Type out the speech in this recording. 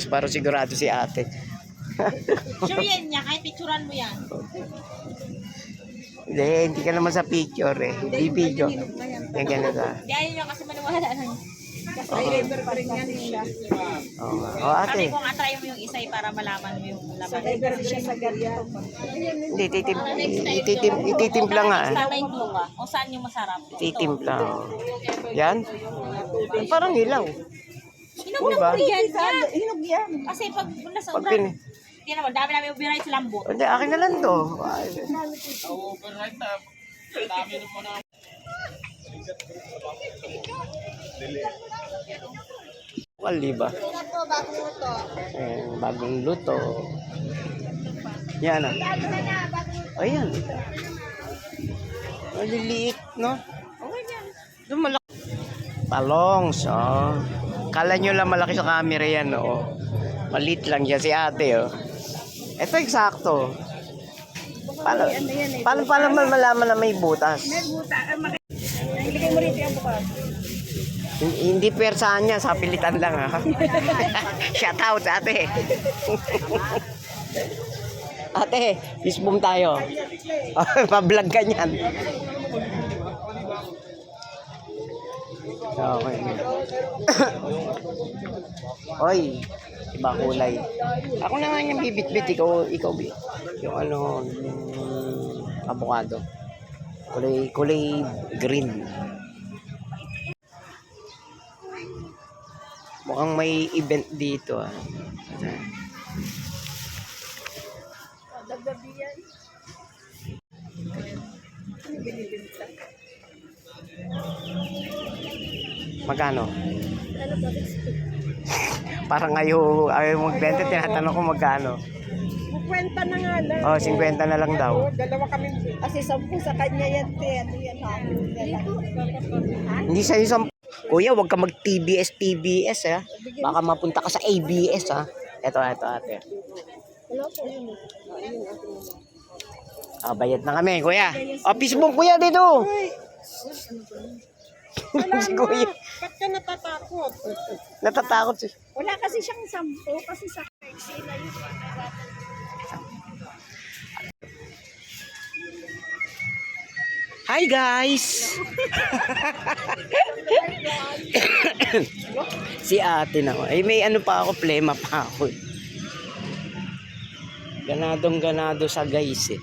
Paros sigurado si ate. Sure yan niya, kahit picturean mo yan. Hindi ka naman sa picture eh. Hindi video. Yan ganun ka. Hindi ayaw niya kasi maniwala lang. Kasi Driver pa rin yan nila. Oo, sabi ate. ko nga, try mo yung isa para malaman mo yung laman. Driver siya sa ganyan. Hindi, ititimpla nga eh. Basta may clue ka kung saan yung masarap. Ititimpla. Oh. Yan? Parang ilaw. Hinog Diba? na yan niya. Hinog yan. Kasi pag nasa Pag pin... hindi naman, dami namin override sa lambot. Hindi, akin na lang to. Well, diba? Bagong luto. Yan ah. Ayan. Maliliit, no? Doon malaki. Talongs, oh. Kala nyo lang malaki sa camera yan, oh. Maliit lang yan si ate, oh. Ito eksakto. Paano malaman na may butas? May buta. Ilagay mo rito yung bukas. Hindi pwersaan niya, sa pilitan lang ha. Shout out ate. Ate, fishboom tayo. Pa-vlog ka niyan. Okay. Oy, iba kulay. Ako na nga yung bibit-bit, ikaw yung ano, yung avocado. Kulay green. Mukhang may event dito ah. Dagdabi yan. Magkano? Parang ayaw magbenta, tinatanong ko magkano. Kwenta na nga lang. Oh, 50 na lang daw. Oo, dalawa kami. Kasi 10 sa kanya yan. Ano yan ha? Hindi sa isang... Kuya, wag ka mag-TBS ha. Baka mapunta ka sa ABS ha. Ito ate. Bayad na kami, kuya. Facebook kuya dito. Wala Si na. kuya. Ba't ka natatakot? Natatakot siya. Wala kasi siyang 10 kasi sa eksena yun. Hi guys! Si ate na. Ay may ano pa ako, plema pa ako. Ganado sa guys eh.